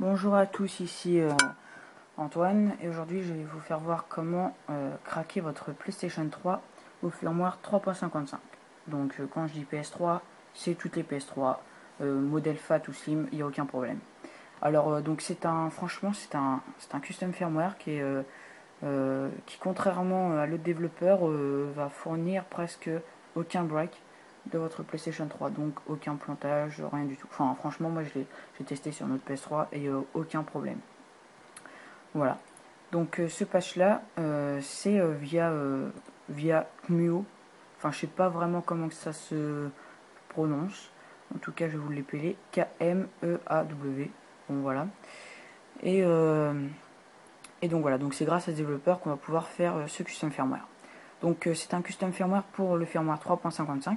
Bonjour à tous, ici Antoine et aujourd'hui je vais vous faire voir comment craquer votre PlayStation 3 au firmware 3.55. Donc quand je dis PS3, c'est toutes les PS3, modèle FAT ou Slim, il n'y a aucun problème. Alors donc franchement c'est un custom firmware qui contrairement à l'autre développeur va fournir presque aucun break de votre PlayStation 3, donc aucun plantage, rien du tout. Enfin franchement moi j'ai testé sur notre PS3 et aucun problème. Voilà. Donc ce patch là c'est via Kmuo. Enfin je sais pas vraiment comment que ça se prononce. En tout cas je vais vous l'épeler Kmeaw. Bon voilà. Et donc voilà, donc c'est grâce à ce développeur qu'on va pouvoir faire ce custom firmware. Donc c'est un custom firmware pour le firmware 3.55.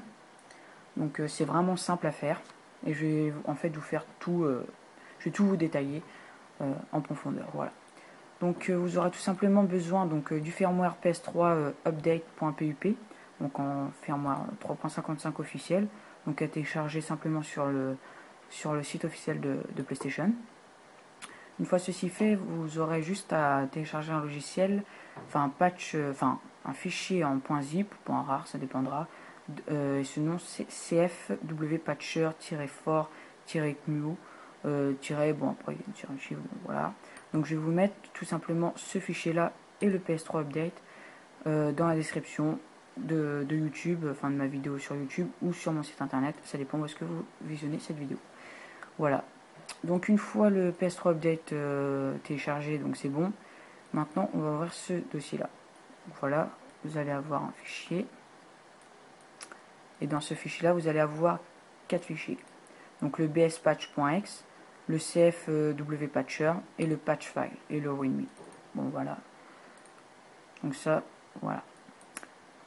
Donc c'est vraiment simple à faire. Et je vais en fait vous faire tout, je vais tout vous détailler en profondeur. Voilà. Donc vous aurez tout simplement besoin du firmware PS3 update.pup, donc en firmware 3.55 officiel, donc à télécharger simplement sur le site officiel de PlayStation. Une fois ceci fait, vous aurez juste à télécharger un logiciel, enfin un patch, enfin un fichier en .zip, .rar, ça dépendra. Ce nom c'est cfwpatcher-for-kmuo, bon après il y a une tirage, voilà. Donc je vais vous mettre tout simplement ce fichier là et le PS3 update dans la description de YouTube, enfin de ma vidéo sur YouTube ou sur mon site internet, ça dépend où est-ce que vous visionnez cette vidéo. Voilà. Donc une fois le PS3 update téléchargé, donc c'est bon. Maintenant on va ouvrir ce dossier là. Voilà, vous allez avoir un fichier. Et dans ce fichier là vous allez avoir 4 fichiers. Donc le bspatch.exe, le cfwpatcher et le patch file et le readme. Bon voilà. Donc ça, voilà.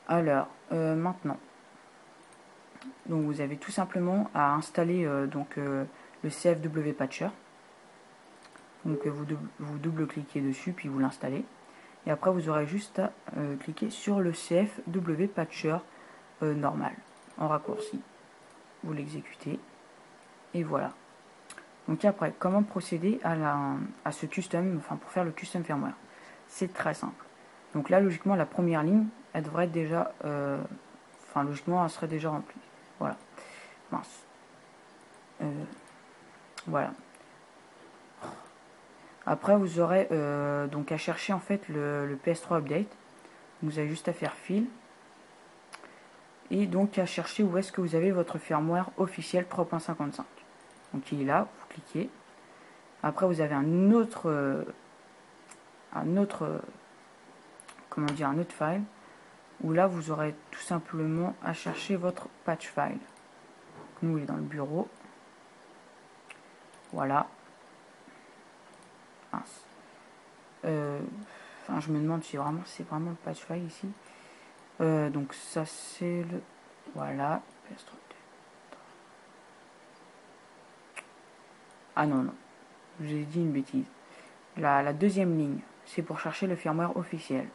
Alors maintenant, donc vous avez tout simplement à installer le cfwpatcher. Donc vous double-cliquez dessus puis vous l'installez. Et après vous aurez juste à cliquer sur le cfwpatcher normal en raccourci. Vous l'exécutez et voilà. Donc après, comment procéder à ce custom, enfin pour faire le custom firmware? C'est très simple. Donc là logiquement la première ligne elle devrait être déjà, enfin logiquement elle serait déjà remplie. Voilà. Mince. Voilà. Après vous aurez donc à chercher en fait le PS3 update. Vous avez juste à faire file et donc à chercher où est-ce que vous avez votre firmware officiel 3.55. Donc il est là, vous cliquez. Après vous avez un autre comment dire, un autre file où là vous aurez tout simplement à chercher votre patch file. Nous il est dans le bureau. Voilà. Mince. Enfin je me demande si c'est vraiment le patch file ici. Donc ça c'est le, voilà. Ah non non, j'ai dit une bêtise. La deuxième ligne c'est pour chercher le firmware officiel.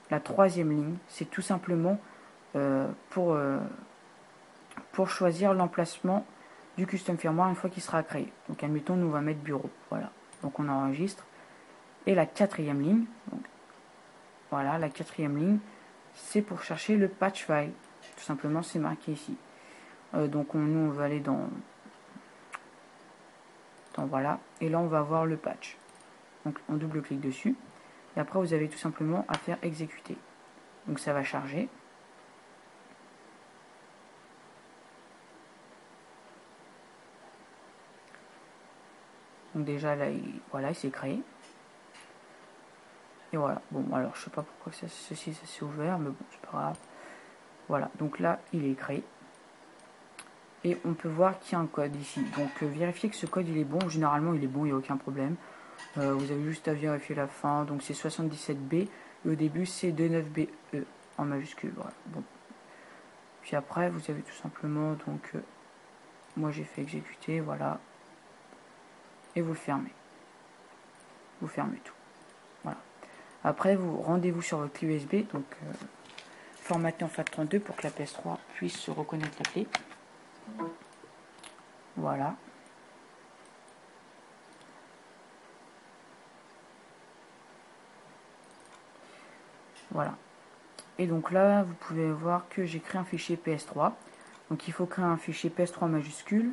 La troisième ligne c'est tout simplement pour choisir l'emplacement du custom firmware une fois qu'il sera créé. Donc admettons nous on va mettre bureau, voilà. Donc on enregistre. Et la quatrième ligne, donc, voilà, la quatrième ligne, c'est pour chercher le patch file. Tout simplement c'est marqué ici. Donc nous on va aller dans voilà, et là on va avoir le patch. Donc on double-clique dessus. Et après vous avez tout simplement à faire exécuter. Donc ça va charger. Donc déjà là, voilà, il s'est créé. Et voilà. Bon, alors je sais pas pourquoi ceci ça s'est ouvert, mais bon, c'est pas grave. Voilà, donc là, il est créé. Et on peut voir qu'il y a un code ici. Donc vérifiez que ce code il est bon. Généralement, il est bon, il n'y a aucun problème. Vous avez juste à vérifier la fin. Donc c'est 77B. Et au début, c'est 29BE en majuscule. Voilà. Bon. Puis après, vous avez tout simplement, donc, moi j'ai fait exécuter, voilà. Et vous fermez. Vous fermez tout. Voilà. Après, vous rendez-vous sur votre clé USB, donc formaté en FAT32 pour que la PS3 puisse reconnaître la clé. Voilà. Voilà. Et donc là, vous pouvez voir que j'ai créé un fichier PS3. Donc il faut créer un fichier PS3 majuscule,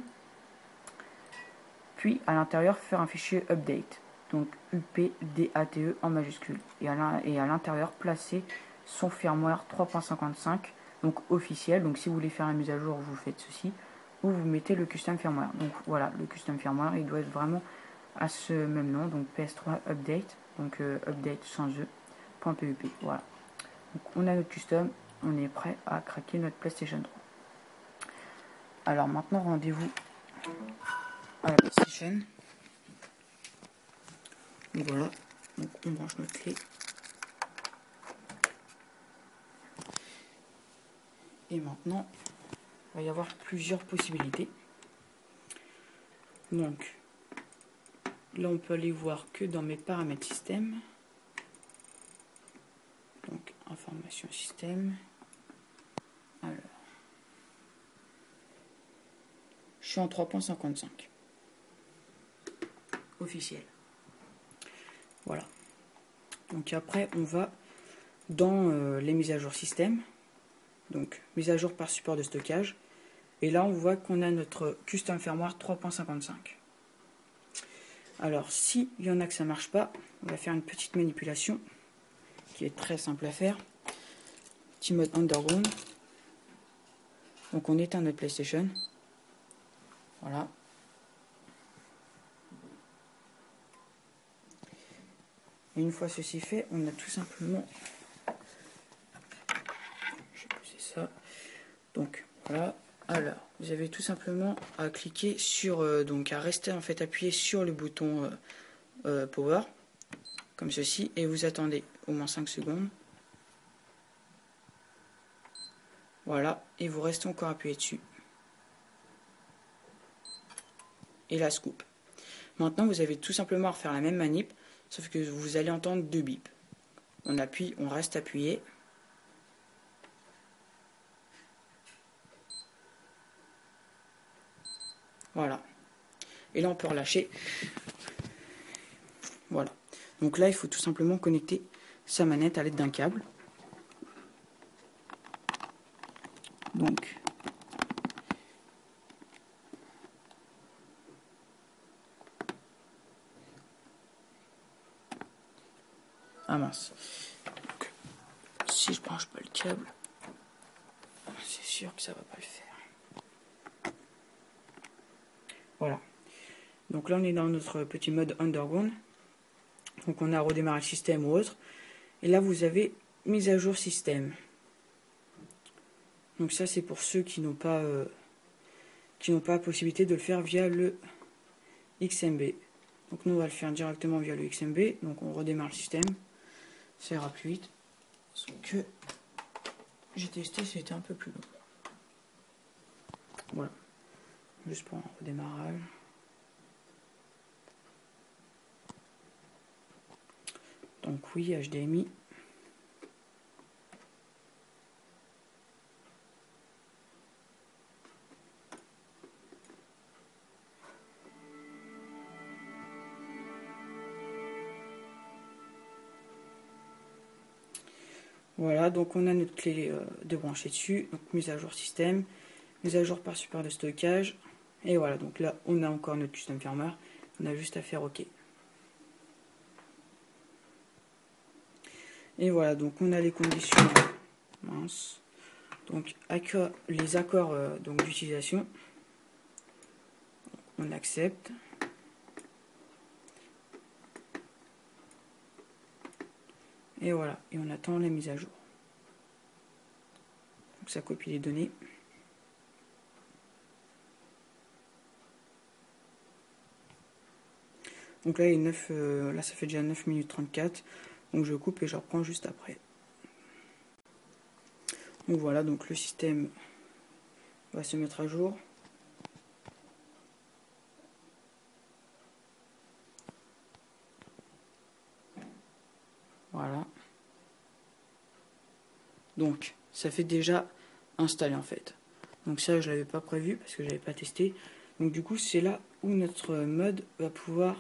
puis à l'intérieur faire un fichier update. Donc UPDATE en majuscule. Et à l'intérieur placer son firmware 3.55, donc officiel. Donc si vous voulez faire une mise à jour, vous faites ceci. Ou vous mettez le custom firmware. Donc voilà, le custom firmware, il doit être vraiment à ce même nom. Donc PS3 update. Donc update sans E. .pup. Voilà. Donc on a notre custom, on est prêt à craquer notre PlayStation 3. Alors maintenant rendez-vous à la PlayStation. Donc voilà, donc on branche notre clé. Et maintenant, il va y avoir plusieurs possibilités. Donc là on peut aller voir que dans mes paramètres système. Donc information système. Alors, je suis en 3.55 officiel. Voilà. Donc après on va dans les mises à jour système. Donc mise à jour par support de stockage. Et là on voit qu'on a notre custom firmware 3.55. Alors s'il y en a que ça marche pas, on va faire une petite manipulation qui est très simple à faire. Petit mode underground. Donc on éteint notre PlayStation. Voilà. Et une fois ceci fait, on a tout simplement... Je vais pousser ça. Donc voilà. Alors, vous avez tout simplement à cliquer sur... donc à rester en fait appuyé sur le bouton Power. Comme ceci. Et vous attendez au moins 5 secondes. Voilà. Et vous restez encore appuyé dessus. Et la scoop. Maintenant, vous avez tout simplement à refaire la même manip, sauf que vous allez entendre 2 bips. On appuie, on reste appuyé. Voilà. Et là, on peut relâcher. Voilà. Donc là, il faut tout simplement connecter sa manette à l'aide d'un câble. Donc, ah mince. Donc, si je branche pas le câble, c'est sûr que ça va pas le faire. Voilà. Donc là, on est dans notre petit mode underground. Donc on a redémarré le système ou autre. Et là, vous avez mise à jour système. Donc ça, c'est pour ceux qui n'ont pas la possibilité de le faire via le XMB. Donc nous, on va le faire directement via le XMB. Donc on redémarre le système. Ça ira plus vite. Parce que j'ai testé, c'était un peu plus long. Voilà. Juste pour un redémarrage. Donc oui, HDMI. Voilà, donc on a notre clé de brancher dessus. Donc mise à jour système, mise à jour par support de stockage. Et voilà, donc là on a encore notre custom firmware. On a juste à faire OK. Et voilà, donc on a les conditions. Mince. Donc les accords donc d'utilisation. On accepte. Et voilà, et on attend la mise à jour. Donc ça copie les données. Donc là, là ça fait déjà 9 minutes 34. Donc je coupe et je reprends juste après. Donc voilà, donc le système va se mettre à jour. Voilà. Donc ça fait déjà installé en fait. Donc ça je l'avais pas prévu parce que j'avais pas testé. Donc du coup c'est là où notre mode va pouvoir,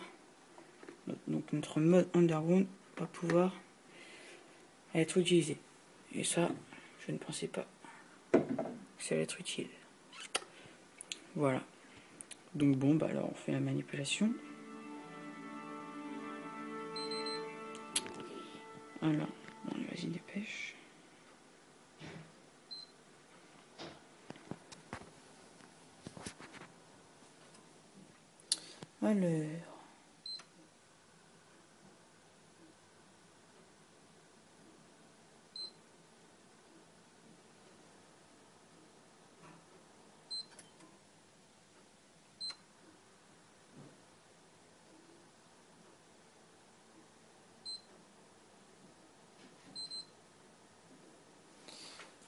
donc notre mode underground va pouvoir être utilisée. Et ça, je ne pensais pas que ça allait être utile. Voilà. Donc bon, bah alors on fait la manipulation. Alors, bon, vas-y, dépêche. Alors.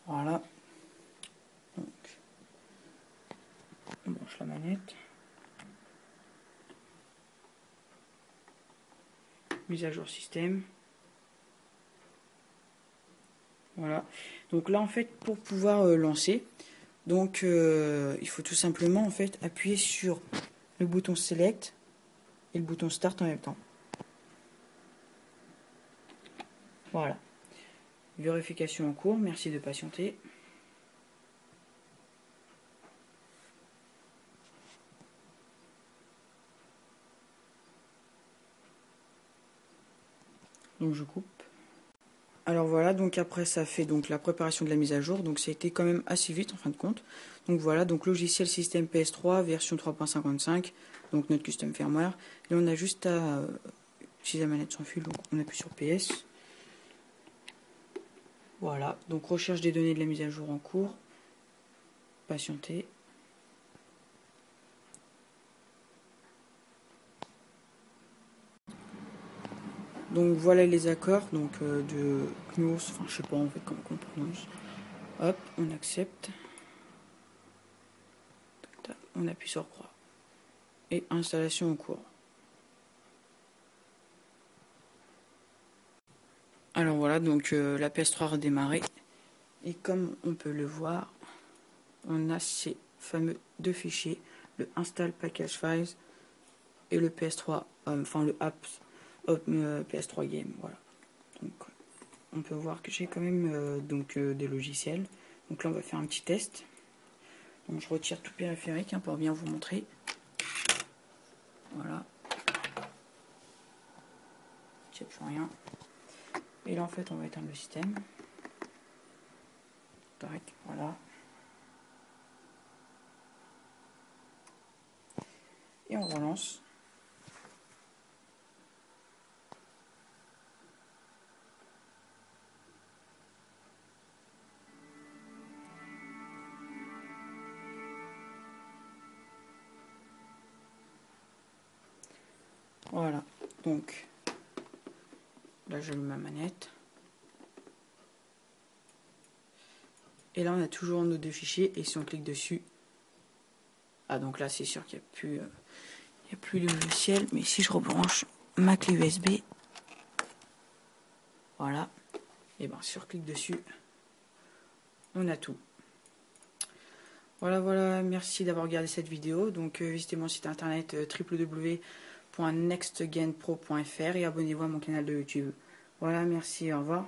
Voilà. Donc, on branche la manette. Mise à jour système. Voilà. Donc là, en fait, pour pouvoir lancer, donc il faut tout simplement en fait appuyer sur le bouton Select et le bouton Start en même temps. Voilà. Vérification en cours. Merci de patienter. Donc je coupe. Alors voilà, donc après ça fait donc la préparation de la mise à jour, donc ça a été quand même assez vite en fin de compte. Donc voilà, donc logiciel système PS3 version 3.55, donc notre custom firmware. Et on a juste à utiliser la manette sans fil, donc on appuie sur PS. Voilà, donc recherche des données de la mise à jour en cours. Patienter. Donc voilà les accords donc de GNOS, enfin je sais pas en fait comment on prononce. Hop, on accepte. On appuie sur croix. Et installation en cours. Alors voilà, donc la PS3 a redémarré. Et comme on peut le voir, on a ces fameux deux fichiers, le install package files et le PS3, enfin le apps PS3 game. Voilà. Donc on peut voir que j'ai quand même des logiciels. Donc là on va faire un petit test. Donc je retire tout périphérique pour bien vous montrer. Voilà. Il n'y a plus rien. Et là en fait on va éteindre le système. Tac, voilà. Et on relance. Voilà. Donc là j'allume ma manette. Et là on a toujours nos deux fichiers et si on clique dessus, ah donc là c'est sûr qu'il n'y a plus le logiciel, mais si je rebranche ma clé USB, voilà, et ben si on clique dessus, on a tout. Voilà, merci d'avoir regardé cette vidéo. Donc visitez mon site internet www.nextgenpro.fr et abonnez-vous à mon canal de YouTube. Voilà, merci, au revoir.